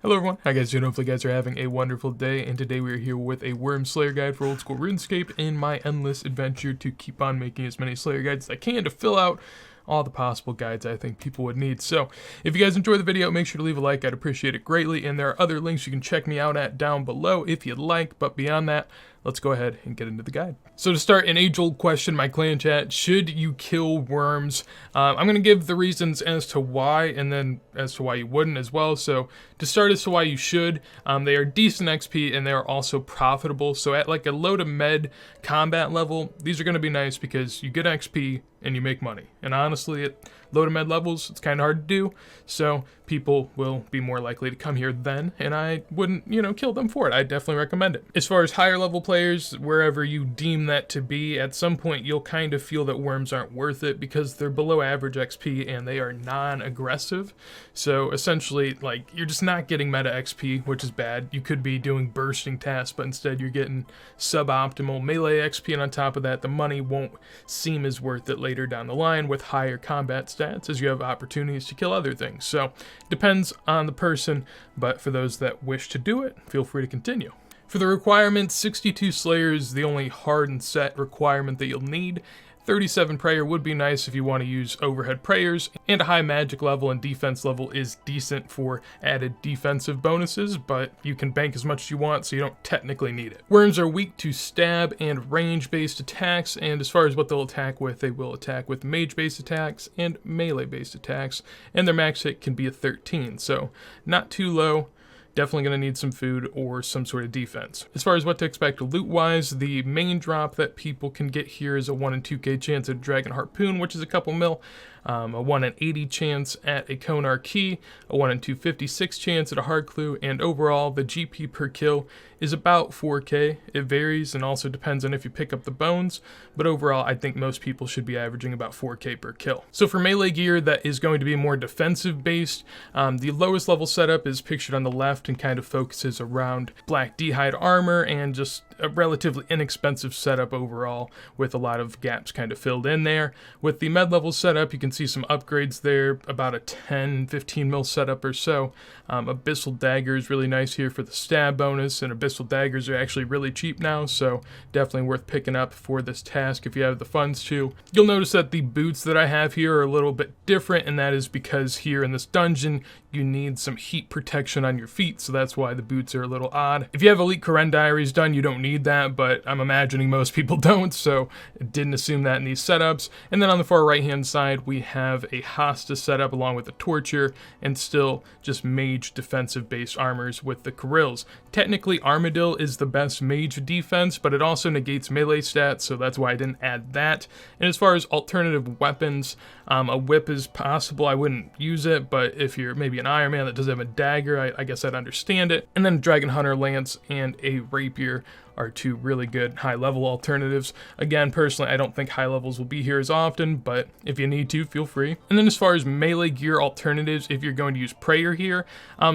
Hello everyone, how you guys doing? Hopefully you guys are having a wonderful day, and today we are here with a Wyrms Slayer guide for old school RuneScape in my endless adventure to keep on making as many Slayer guides as I can to fill out all the possible guides I think people would need. So if you guys enjoy the video, make sure to leave a like, I'd appreciate it greatly, and there are other links you can check me out at down below if you'd like, but beyond that, let's go ahead and get into the guide. So to start, an age-old question, my clan chat, should you kill Wyrms? I'm going to give the reasons as to why, and then as to why you wouldn't as well. So to start as to why you should, they are decent XP and they are also profitable. So at like a low to med combat level, these are going to be nice because you get XP and you make money. And honestly, at low to med levels, it's kind of hard to do. So people will be more likely to come here then, and I wouldn't, kill them for it. I definitely recommend it. As far as higher level players, wherever you deem that to be, at some point you'll kind of feel that Wyrms aren't worth it because they're below average XP and they are non-aggressive. So essentially, like, you're just not getting meta XP, which is bad. You could be doing bursting tasks, but instead you're getting suboptimal melee XP, and on top of that, the money won't seem as worth it later down the line with higher combat stats as you have opportunities to kill other things. So depends on the person, but for those that wish to do it, feel free to continue. For the requirements, 62 Slayer is the only hard and set requirement that you'll need. 37 prayer would be nice if you want to use overhead prayers, and a high magic level and defense level is decent for added defensive bonuses, but you can bank as much as you want, so you don't technically need it. Wyrms are weak to stab and range-based attacks, and as far as what they'll attack with, they will attack with mage-based attacks and melee-based attacks, and their max hit can be a 13, so not too low. Definitely going to need some food or some sort of defense. As far as what to expect loot-wise, the main drop that people can get here is a 1 in 2k chance at Dragon Harpoon, which is a couple mil, a 1 in 80 chance at a Konar Key, a 1 in 256 chance at a Hard Clue, and overall the GP per kill is about 4k. It varies and also depends on if you pick up the bones, but overall I think most people should be averaging about 4k per kill. So for melee gear that is going to be more defensive based, the lowest level setup is pictured on the left and kind of focuses around black D-hide armor and just a relatively inexpensive setup overall with a lot of gaps kind of filled in there. With the med level setup, you can see some upgrades there, about a 10-15 mil setup or so. Abyssal Dagger is really nice here for the stab bonus, and Abyssal Daggers are actually really cheap now, so definitely worth picking up for this task if you have the funds to. You'll notice that the boots that I have here are a little bit different, and that is because here in this dungeon you need some heat protection on your feet, so that's why the boots are a little odd. If you have Elite Karen Diaries done, you don't need that, but I'm imagining most people don't, so didn't assume that in these setups. And then on the far right hand side we have a Hosta setup along with a Torture, and still just mage defensive based armors with the Carills. Technically Armadillo is the best mage defense, but it also negates melee stats, so that's why I didn't add that. And as far as alternative weapons, a whip is possible. I wouldn't use it, but if you're maybe an Iron Man that doesn't have a dagger, I guess I'd understand it. And then Dragon Hunter Lance and a Rapier are two really good high-level alternatives. Again, personally, I don't think high levels will be here as often, but if you need to, feel free. And then as far as melee gear alternatives, if you're going to use prayer here,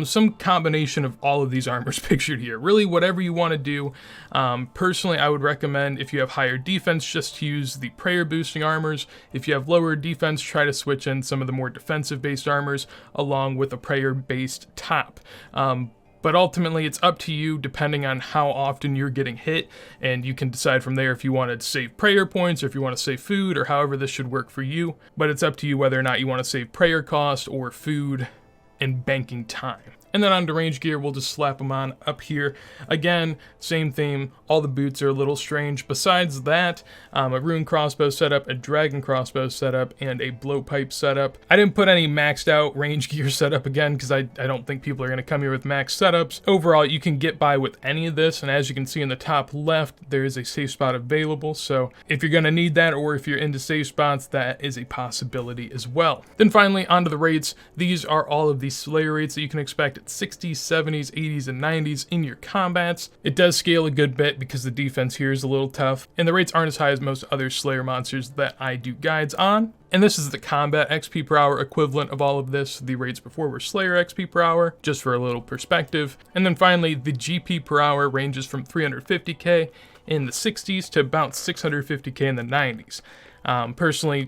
some combination of all of these armors pictured here. Really, whatever you want to do. Personally, I would recommend if you have higher defense, just to use the prayer boosting armors. If you have lower defense, try to switch in some of the more defensive-based armors along with a prayer-based top. But ultimately, it's up to you depending on how often you're getting hit, and you can decide from there if you want to save prayer points or if you want to save food or however this should work for you. But it's up to you whether or not you want to save prayer cost or food and banking time. And then on to range gear, we'll just slap them on up here. Again, same theme, all the boots are a little strange. Besides that, a rune crossbow setup, a dragon crossbow setup, and a blowpipe setup. I didn't put any maxed out range gear setup again because I don't think people are going to come here with max setups. Overall, you can get by with any of this, and as you can see in the top left, there is a safe spot available. So if you're going to need that, or if you're into safe spots, that is a possibility as well. Then finally, onto the rates. These are all of the Slayer rates that you can expect 60s, 70s, 80s, and 90s in your combats. It does scale a good bit because the defense here is a little tough, and the rates aren't as high as most other Slayer monsters that I do guides on. And this is the combat XP per hour equivalent of all of this. The rates before were Slayer XP per hour, just for a little perspective. And then finally, the GP per hour ranges from 350k in the 60s to about 650k in the 90s. Personally,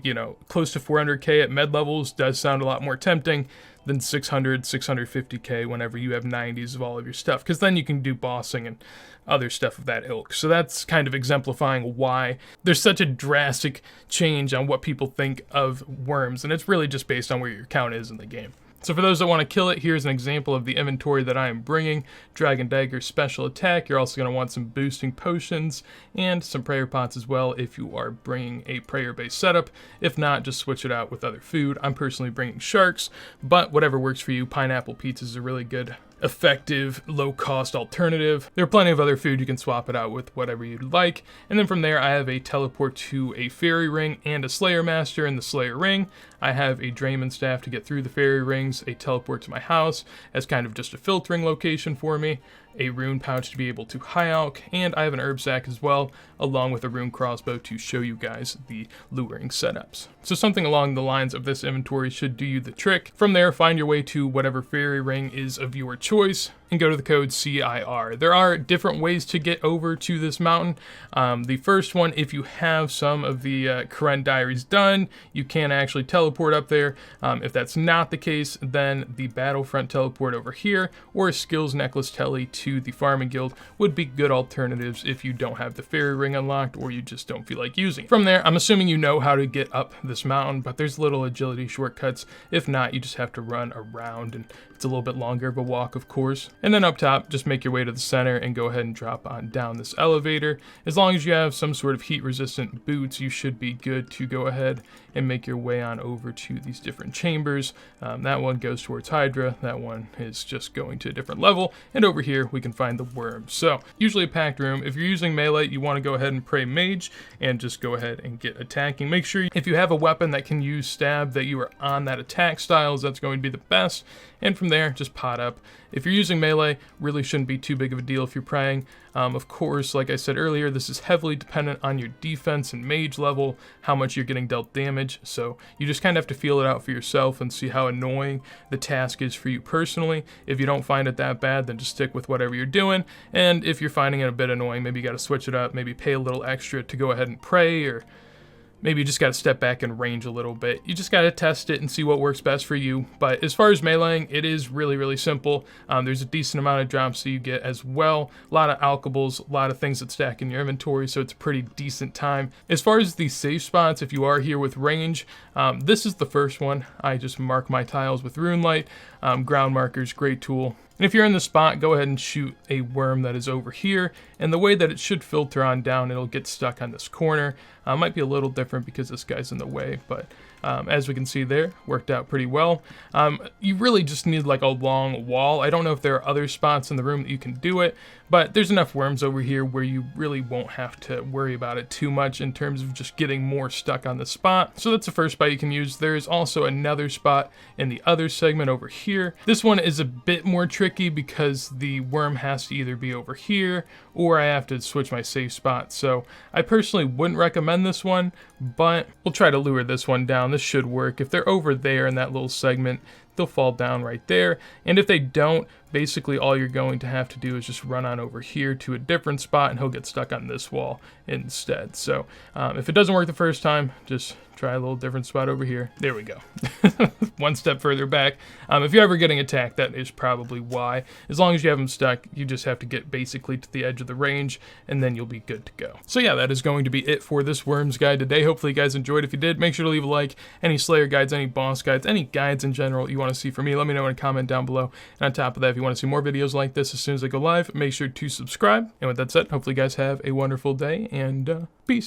close to 400k at med levels does sound a lot more tempting. than 600, 650k whenever you have 90s of all of your stuff, because then you can do bossing and other stuff of that ilk. So that's kind of exemplifying why there's such a drastic change on what people think of Wyrms, and it's really just based on where your count is in the game. So for those that want to kill it, here's an example of the inventory that I am bringing. Dragon Dagger special attack. You're also going to want some boosting potions and some prayer pots as well if you are bringing a prayer-based setup. If not, just switch it out with other food. I'm personally bringing sharks, but whatever works for you. Pineapple pizza is a really good, effective, low-cost alternative. There are plenty of other food. You can swap it out with whatever you'd like. And then from there, I have a teleport to a fairy ring and a Slayer Master in the Slayer ring. I have a Drayman staff to get through the fairy rings, a teleport to my house as kind of just a filtering location for me, a rune pouch to be able to high alch, and I have an herb sack as well, along with a rune crossbow to show you guys the luring setups. So something along the lines of this inventory should do you the trick. From there, find your way to whatever fairy ring is of your choice and go to the code CIR. There are different ways to get over to this mountain. The first one, if you have some of the Karen diaries done, you can actually teleport up there. If that's not the case, then the Battlefront teleport over here or a Skills Necklace tele to the Farming Guild would be good alternatives if you don't have the fairy ring unlocked or you just don't feel like using it. From there, I'm assuming you know how to get up this mountain, but there's little agility shortcuts. If not, you just have to run around, and it's a little bit longer of a walk, of course. And then up top, just make your way to the center and go ahead and drop on down this elevator. As long as you have some sort of heat resistant boots, you should be good to go ahead and make your way on over to these different chambers. That one goes towards Hydra, that one is just going to a different level, and over here we can find the Wyrms. So usually a packed room. If you're using melee, you want to go ahead and pray mage and just go ahead and get attacking. Make sure if you have a weapon that can use stab that you are on that attack styles, that's going to be the best. And from there, just pot up. If you're using melee, really shouldn't be too big of a deal if you're praying. Of course, like I said earlier, this is heavily dependent on your defense and mage level, how much you're getting dealt damage. So you just kind of have to feel it out for yourself and see how annoying the task is for you personally. If you don't find it that bad, then just stick with whatever you're doing. And if you're finding it a bit annoying, maybe you got to switch it up, maybe pay a little extra to go ahead and pray, or maybe you just got to step back and range a little bit. You just got to test it and see what works best for you. But as far as meleeing, it is really, really simple. There's a decent amount of drops that you get as well. A lot of alchables, a lot of things that stack in your inventory, so it's a pretty decent time. As far as the safe spots, if you are here with range, this is the first one. I just mark my tiles with rune light. Ground markers, great tool. And if you're in the spot, go ahead and shoot a worm that is over here. And the way that it should filter on down, it'll get stuck on this corner. Might be a little different because this guy's in the way, but as we can see there, worked out pretty well. You really just need like a long wall. I don't know if there are other spots in the room that you can do it, but there's enough worms over here where you really won't have to worry about it too much in terms of just getting more stuck on the spot. So that's the first spot you can use. There's also another spot in the other segment over here. This one is a bit more tricky because the worm has to either be over here or I have to switch my safe spot. So I personally wouldn't recommend this one, but we'll try to lure this one down. This should work. If they're over there in that little segment, they'll fall down right there. And if they don't, basically all you're going to have to do is just run on over here to a different spot and he'll get stuck on this wall instead. So if it doesn't work the first time, just try a little different spot over here. There we go. One step further back. If you're ever getting attacked, that is probably why. As long as you have them stuck, you just have to get basically to the edge of the range and then you'll be good to go. So yeah, that is going to be it for this Wyrms guide today. Hopefully you guys enjoyed. If you did, make sure to leave a like. Any Slayer guides, any boss guides, any guides in general you want to see from me, let me know in a comment down below. And on top of that, if you want to see more videos like this as soon as I go live, make sure to subscribe. And with that said, hopefully you guys have a wonderful day and peace.